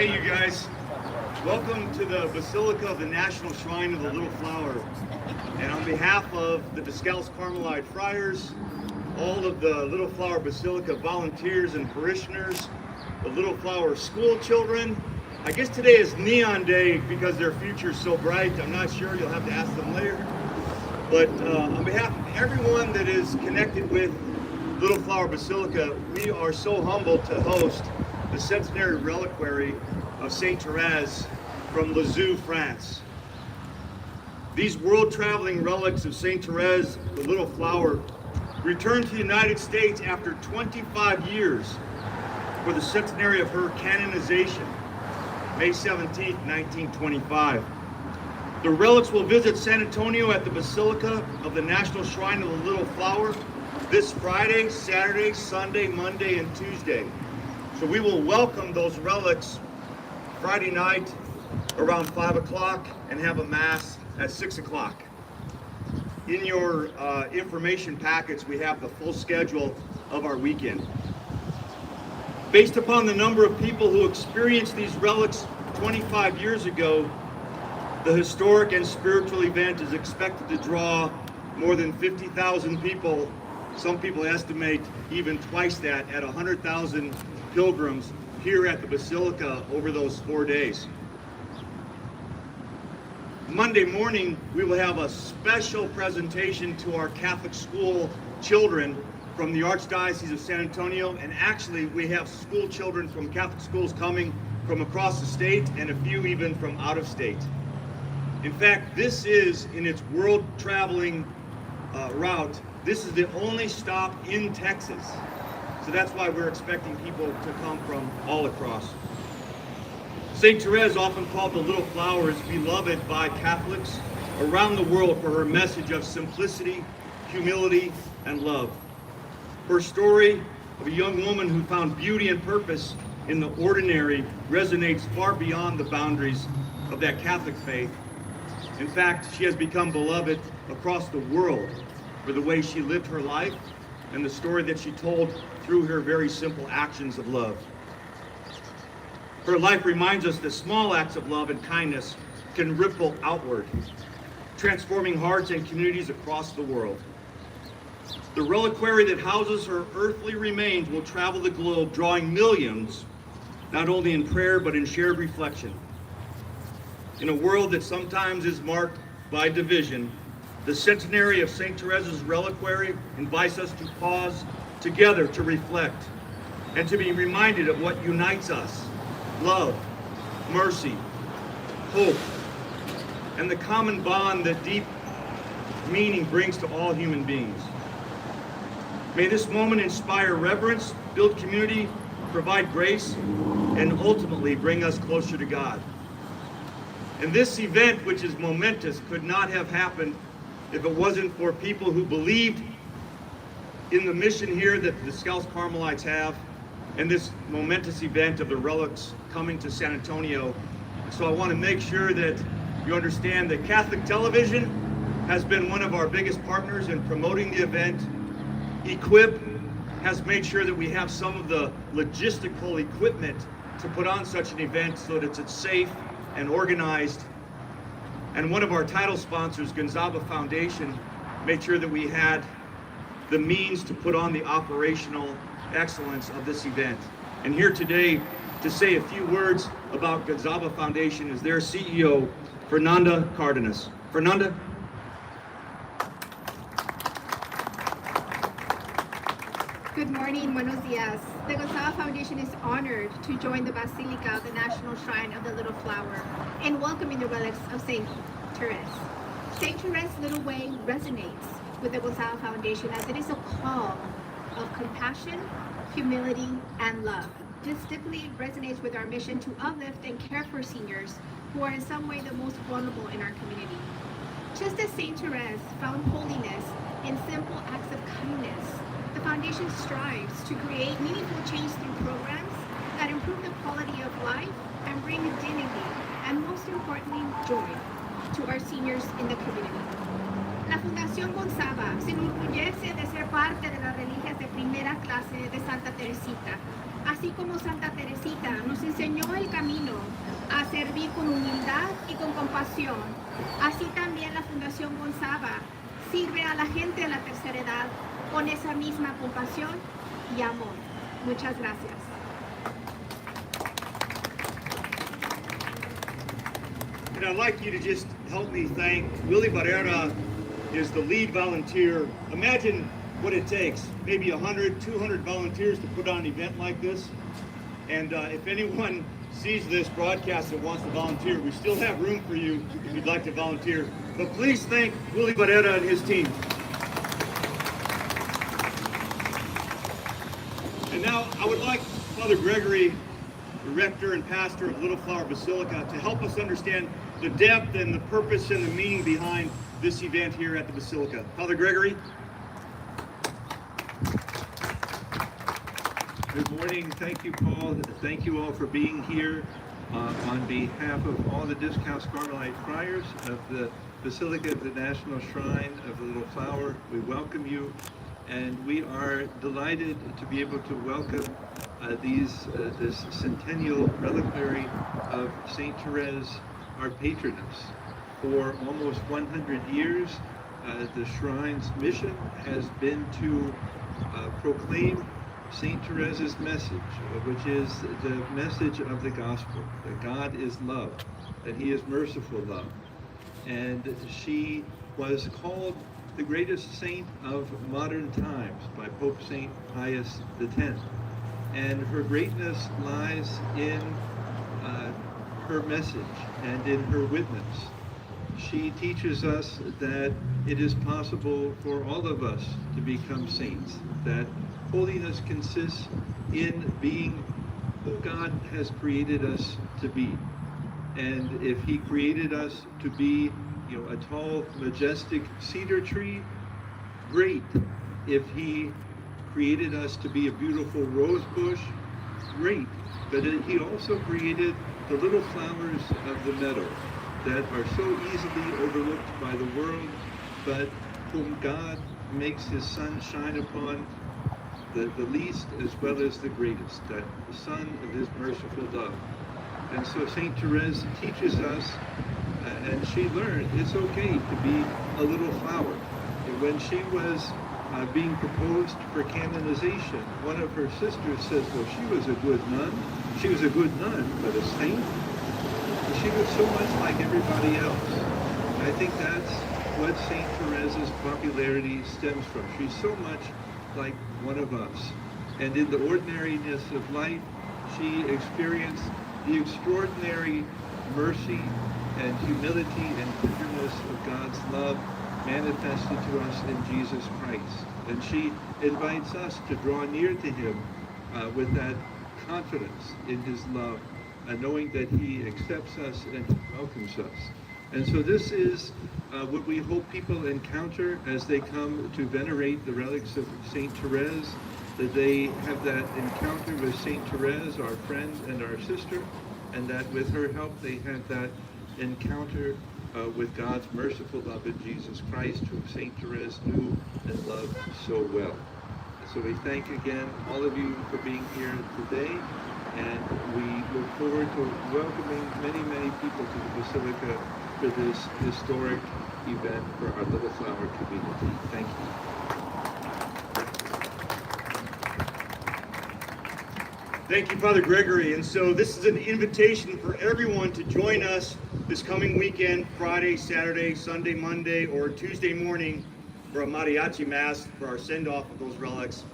Hey, you guys. Welcome to the Basilica of the National Shrine of the Little Flower. And on behalf of the Descalce Carmelite Friars, all of the Little Flower Basilica volunteers and parishioners, the Little Flower school children, I guess today is Neon Day because their future is so bright. I'm not sure. You'll have to ask them later. But on behalf of everyone that is connected with Little Flower Basilica, we are so humbled to host the centenary reliquary of Saint Thérèse from Lisieux, France. These world-traveling relics of Saint Thérèse, the Little Flower, returned to the United States after 25 years for the centenary of her canonization, May 17, 1925. The relics will visit San Antonio at the Basilica of the National Shrine of the Little Flower this Friday, Saturday, Sunday, Monday, and Tuesday. So we will welcome those relics Friday night around 5 o'clock and have a mass at 6 o'clock. In your information packets, we have the full schedule of our weekend. Based upon the number of people who experienced these relics 25 years ago, the historic and spiritual event is expected to draw more than 50,000 people. Some people estimate even twice that, at 100,000 pilgrims here at the Basilica over those 4 days. Monday morning, we will have a special presentation to our Catholic school children from the Archdiocese of San Antonio, and actually we have school children from Catholic schools coming from across the state and a few even from out of state. In fact, this is, in its world traveling route, this is the only stop in Texas. So that's why we're expecting people to come from all across. Saint Thérèse, often called the Little Flower, is beloved by Catholics around the world for her message of simplicity, humility, and love. Her story of a young woman who found beauty and purpose in the ordinary resonates far beyond the boundaries of that Catholic faith. In fact, she has become beloved across the world for the way she lived her life and the story that she told through her very simple actions of love. Her life reminds us that small acts of love and kindness can ripple outward, transforming hearts and communities across the world. The reliquary that houses her earthly remains will travel the globe, drawing millions, not only in prayer, but in shared reflection. In a world that sometimes is marked by division, the centenary of Saint Thérèse's reliquary invites us to pause together to reflect and to be reminded of what unites us: love, mercy, hope, and the common bond that deep meaning brings to all human beings. May this moment inspire reverence, build community, provide grace, and ultimately bring us closer to God. And this event, which is momentous, could not have happened if it wasn't for people who believed in the mission here that the Descalce Carmelites have, and this momentous event of the relics coming to San Antonio. So I want to make sure that you understand that Catholic Television has been one of our biggest partners in promoting the event. Equip has made sure that we have some of the logistical equipment to put on such an event so that it's safe and organized. And one of our title sponsors, Gonzaga Foundation, made sure that we had the means to put on the operational excellence of this event. And here today to say a few words about Gonzaga Foundation is their CEO, Fernanda Cardenas. Fernanda? Good morning, buenos dias. The Gonzaga Foundation is honored to join the Basilica of the National Shrine of the Little Flower in welcoming the relics of Saint Thérèse. Saint Thérèse's little way resonates with the Gonzaga Foundation as it is a call of compassion, humility, and love. This deeply resonates with our mission to uplift and care for seniors who are in some way the most vulnerable in our community. Just as Saint Thérèse found holiness in simple acts of kindness, the Foundation strives to create meaningful change through programs that improve the quality of life and bring dignity and, most importantly, joy to our seniors in the community. La Fundación Gonzaga se enorgullece de ser parte de las reliquias de primera clase de Santa Teresita, así así como Santa Teresita nos enseñó el camino a servir con humildad y con compasión, así también la Fundación Gonzaga sirve a la gente de la tercera edad con esa misma compasión y amor. Muchas gracias. And I'd like you to just help me thank Willie Barrera is the lead volunteer. Imagine what it takes, maybe 100, 200 volunteers to put on an event like this. And if anyone sees this broadcast and wants to volunteer, we still have room for you if you'd like to volunteer. But please thank Willie Barrera and his team. And now I would like Father Gregory, the rector and pastor of Little Flower Basilica, to help us understand the depth and the purpose and the meaning behind this event here at the Basilica. Father Gregory. Good morning. Thank you, Paul. Thank you all for being here. On behalf of all the Discalced Carmelite Friars of the Basilica of the National Shrine of the Little Flower, we welcome you, and we are delighted to be able to welcome this centennial reliquary of Saint Thérèse, our patroness. For almost 100 years, the Shrine's mission has been to proclaim Saint Therese's message, which is the message of the gospel, that God is love, that he is merciful love. And she was called the greatest saint of modern times by Pope St. Pius X. And her greatness lies in her message and in her witness. She teaches us that it is possible for all of us to become saints, that holiness consists in being who God has created us to be. And if he created us to be, a tall, majestic cedar tree, great. If he created us to be a beautiful rose bush, great. But he also created the little flowers of the meadow that are so easily overlooked by the world, but whom God makes his sun shine upon, the least as well as the greatest, that the sun of his merciful love. And so Saint Thérèse teaches us, and she learned it's okay to be a little flower. And when she was being proposed for canonization, one of her sisters says, well, she was a good nun. She was a good nun, but a saint? She was so much like everybody else. And I think that's what Saint Therese's popularity stems from. She's so much like one of us. And in the ordinariness of life, she experienced the extraordinary mercy and humility and tenderness of God's love manifested to us in Jesus Christ. And she invites us to draw near to him with that confidence in his love, knowing that he accepts us and welcomes us. And so this is what we hope people encounter as they come to venerate the relics of Saint Thérèse, that they have that encounter with Saint Thérèse, our friend and our sister, and that with her help they have that encounter with God's merciful love in Jesus Christ, whom Saint Thérèse knew and loved so well. So we thank again all of you for being here today, and we look forward to welcoming many, many people to the Basilica for this historic event for our Little Flower community. Thank you. Thank you, Father Gregory. And so this is an invitation for everyone to join us this coming weekend, Friday, Saturday, Sunday, Monday, or Tuesday morning for a mariachi mass for our send-off of those relics.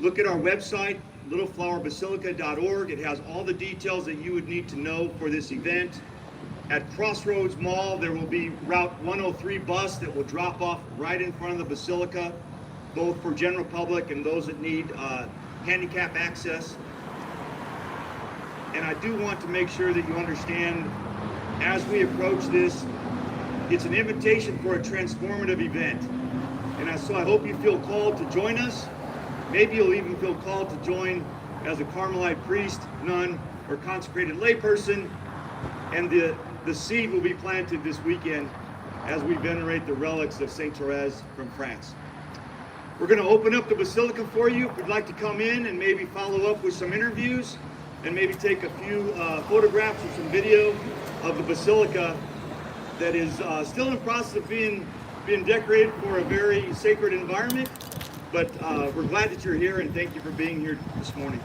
Look at our website, littleflowerbasilica.org. It has all the details that you would need to know for this event. At Crossroads Mall, there will be Route 103 bus that will drop off right in front of the Basilica, both for general public and those that need handicap access. And I do want to make sure that you understand, as we approach this, it's an invitation for a transformative event. And so I hope you feel called to join us. Maybe you'll even feel called to join as a Carmelite priest, nun, or consecrated layperson. And the seed will be planted this weekend as we venerate the relics of Saint Thérèse from France. We're going to open up the Basilica for you. If you'd like to come in and maybe follow up with some interviews and maybe take a few photographs or some video of the Basilica that is still in the process of being decorated for a very sacred environment. But we're glad that you're here, and thank you for being here this morning.